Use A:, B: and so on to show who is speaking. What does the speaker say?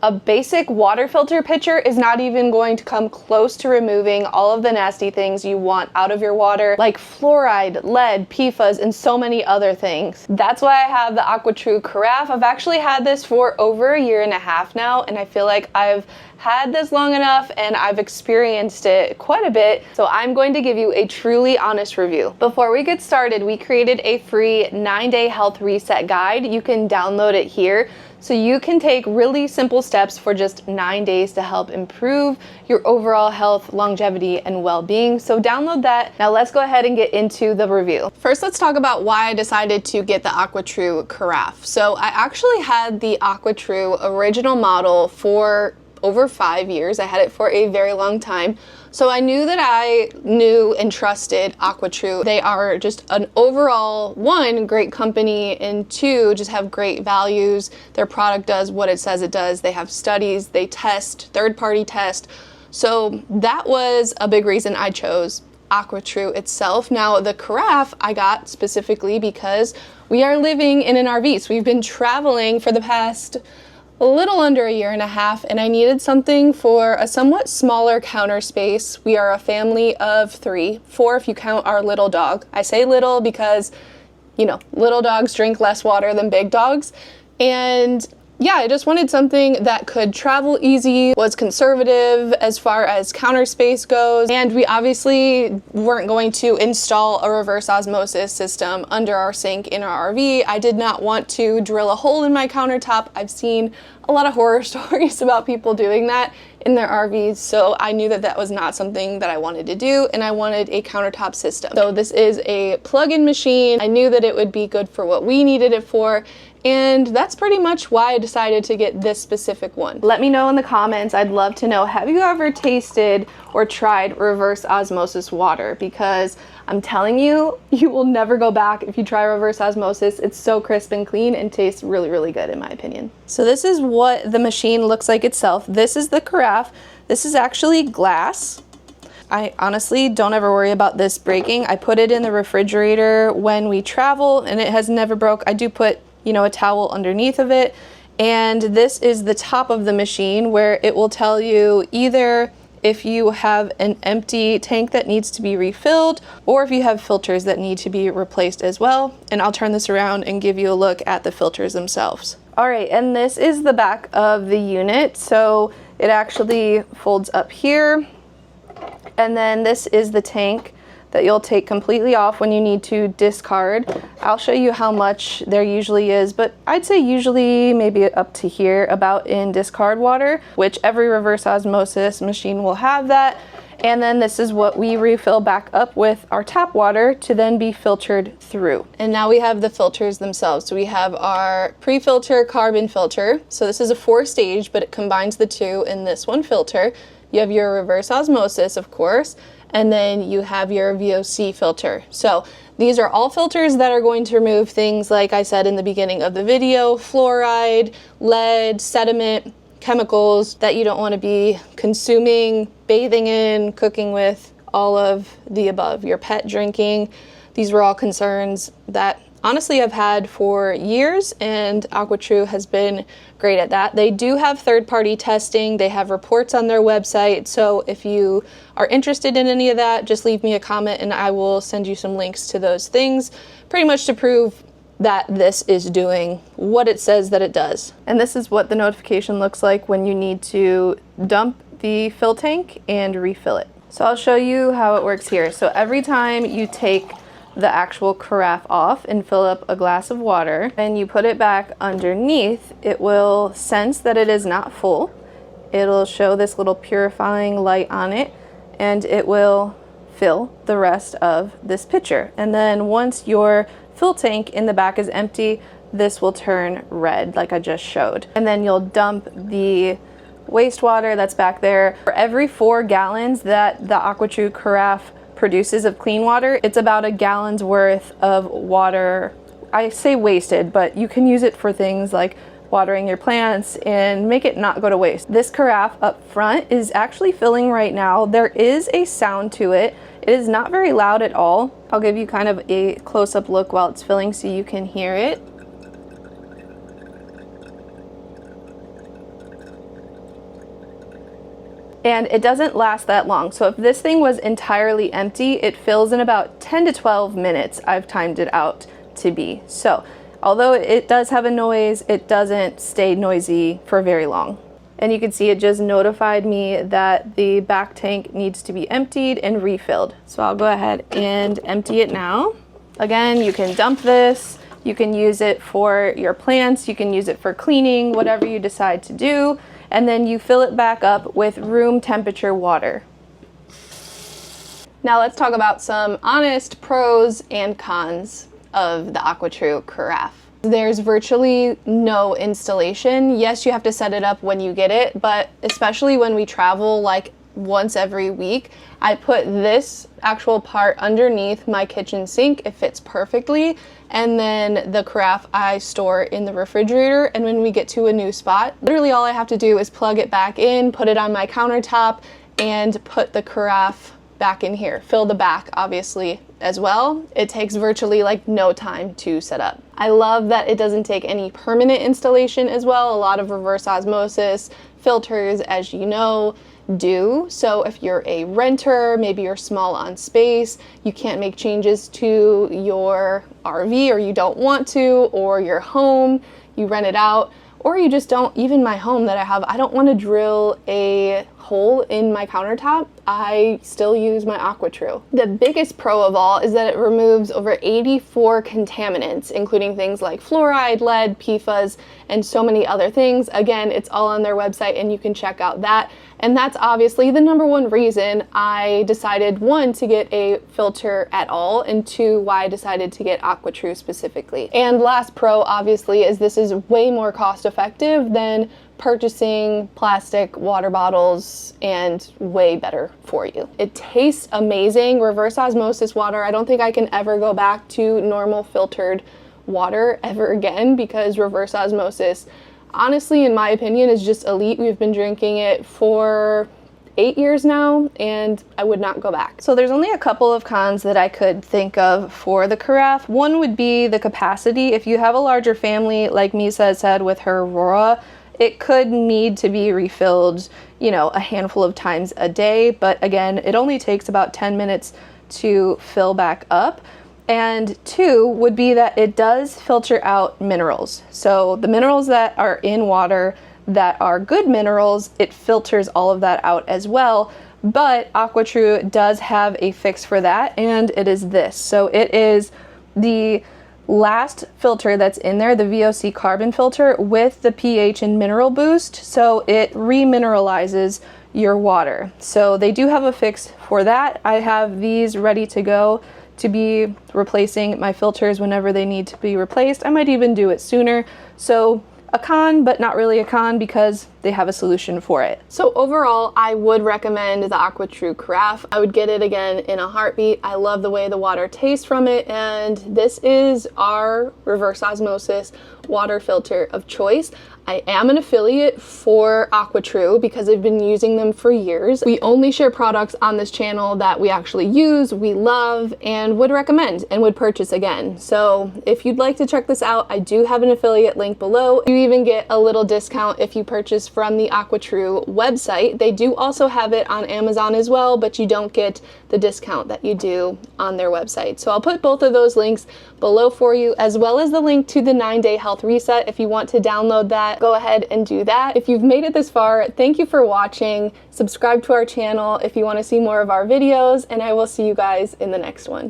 A: A basic water filter pitcher is not even going to come close to removing all of the nasty things you want out of your water, like fluoride, lead, PFAS, and so many other things. That's why I have the AquaTru Carafe. I've actually had this for over a year and a half now, and I feel like I've had this long enough and I've experienced it quite a bit, so I'm going to give you a truly honest review. Before we get started, we created a free 9-day health reset guide. You can download it here. So you can take really simple steps for just 9 days to help improve your overall health, longevity, and well-being. So download that. Now let's go ahead and get into the review. First, let's talk about why I decided to get the AquaTru Carafe. So I actually had the AquaTru original model for over 5 years. I had it for a very long time. So I knew that I knew and trusted AquaTru. They are just an overall, one, great company, and two, just have great values. Their product does what it says it does. They have studies, they test, third-party test. So that was a big reason I chose AquaTru itself. Now the Carafe I got specifically because we are living in an RV. So we've been traveling for the past a little under a year and a half, and I needed something for a somewhat smaller counter space. We are a family of 4 if you count our little dog. I say little because, you know, little dogs drink less water than big dogs. And yeah, I just wanted something that could travel easy, was conservative as far as counter space goes, and we obviously weren't going to install a reverse osmosis system under our sink in our RV. I did not want to drill a hole in my countertop. I've seen a lot of horror stories about people doing that in their RVs, so I knew that that was not something that I wanted to do, and I wanted a countertop system. So this is a plug-in machine. I knew that it would be good for what we needed it for, and that's pretty much why I decided to get this specific one. Let me know in the comments. I'd love to know, have you ever tasted or tried reverse osmosis water? Because I'm telling you, you will never go back if you try reverse osmosis. It's so crisp and clean and tastes really, really good in my opinion. So this is what the machine looks like itself. This is the Carafe. This is actually glass. I honestly don't ever worry about this breaking. I put it in the refrigerator when we travel and it has never broke. I do put, you know, a towel underneath of it. And this is the top of the machine where it will tell you either if you have an empty tank that needs to be refilled or if you have filters that need to be replaced as well. And I'll turn this around and give you a look at the filters themselves. All right, and this is the back of the unit. So it actually folds up here. And then this is the tank that you'll take completely off when you need to discard. I'll show you how much there usually is, but I'd say usually maybe up to here about in discard water, which every reverse osmosis machine will have that. And then this is what we refill back up with our tap water to then be filtered through. And now we have the filters themselves. So we have our pre-filter carbon filter. So this is a 4-stage, but it combines the two in this one filter. You have your reverse osmosis, of course, and then you have your VOC filter. So these are all filters that are going to remove things, like I said in the beginning of the video, fluoride, lead, sediment, chemicals that you don't want to be consuming, bathing in, cooking with, all of the above. Your pet drinking. These were all concerns that honestly I've had for years, and AquaTru has been great at that. They do have third-party testing. They have reports on their website. So if you are interested in any of that, just leave me a comment and I will send you some links to those things, pretty much to prove that this is doing what it says that it does. And this is what the notification looks like when you need to dump the fill tank and refill it. So I'll show you how it works here. So every time you take the actual carafe off and fill up a glass of water and you put it back underneath, it will sense that it is not full. It'll show this little purifying light on it and it will fill the rest of this pitcher. And then once your fill tank in the back is empty, this will turn red like I just showed. And then you'll dump the wastewater that's back there. For every 4 gallons that the AquaTru Carafe produces of clean water, it's about a gallon's worth of water. I say wasted, but you can use it for things like watering your plants and make it not go to waste. This carafe up front is actually filling right now. There is a sound to it. It is not very loud at all. I'll give you kind of a close-up look while it's filling so you can hear it. and it doesn't last that long. So if this thing was entirely empty, it fills in about 10 to 12 minutes. I've timed it out to be. So although it does have a noise, it doesn't stay noisy for very long. And you can see it just notified me that the back tank needs to be emptied and refilled. So I'll go ahead and empty it now. Again, you can dump this, you can use it for your plants, you can use it for cleaning, whatever you decide to do, and then you fill it back up with room temperature water. Now let's talk about some honest pros and cons of the AquaTru Carafe. There's virtually no installation. Yes, you have to set it up when you get it, but especially when we travel like once every week, I put this actual part underneath my kitchen sink. It fits perfectly. And then the carafe I store in the refrigerator. And when we get to a new spot, literally all I have to do is plug it back in, put it on my countertop, and put the carafe back in here. Fill the back, obviously, as well. It takes virtually like no time to set up. I love that it doesn't take any permanent installation as well. A lot of reverse osmosis filters, as you know, do. So if you're a renter, maybe you're small on space, you can't make changes to your RV, or you don't want to, or your home, you rent it out, or you just don't, even my home that I have, I don't want to drill a hole in my countertop. I still use my AquaTru. The biggest pro of all is that it removes over 84 contaminants, including things like fluoride, lead, PFAS, and so many other things. Again, it's all on their website and you can check out that. And that's obviously the number one reason I decided, one, to get a filter at all, and two, why I decided to get AquaTru specifically. And last pro, obviously, is this is way more cost effective than purchasing plastic water bottles, and way better for you. It tastes amazing. Reverse osmosis water, I don't think I can ever go back to normal filtered water ever again, because reverse osmosis, honestly, in my opinion, is just elite. We've been drinking it for 8 years now, and I would not go back. So there's only a couple of cons that I could think of for the carafe. One would be the capacity. If you have a larger family, like Misa said with her Aurora, it could need to be refilled, you know, a handful of times a day. But again, it only takes about 10 minutes to fill back up. And two would be that it does filter out minerals. So the minerals that are in water that are good minerals, it filters all of that out as well. But AquaTru does have a fix for that, and it is this. So it is the last filter that's in there, the VOC carbon filter with the pH and mineral boost. So it remineralizes your water. So they do have a fix for that. I have these ready to go to be replacing my filters whenever they need to be replaced. I might even do it sooner. So a con, but not really a con, because they have a solution for it. So overall, I would recommend the AquaTru Carafe. I would get it again in a heartbeat. I love the way the water tastes from it, and this is our reverse osmosis water filter of choice. I am an affiliate for AquaTru because I've been using them for years. We only share products on this channel that we actually use, we love, and would recommend and would purchase again. So if you'd like to check this out, I do have an affiliate link below. You even get a little discount if you purchase from the AquaTru website. They do also have it on Amazon as well, but you don't get the discount that you do on their website. So I'll put both of those links below for you, as well as the link to the 9-day health reset. If you want to download that, go ahead and do that. If you've made it this far, thank you for watching. Subscribe to our channel if you want to see more of our videos, and I will see you guys in the next one.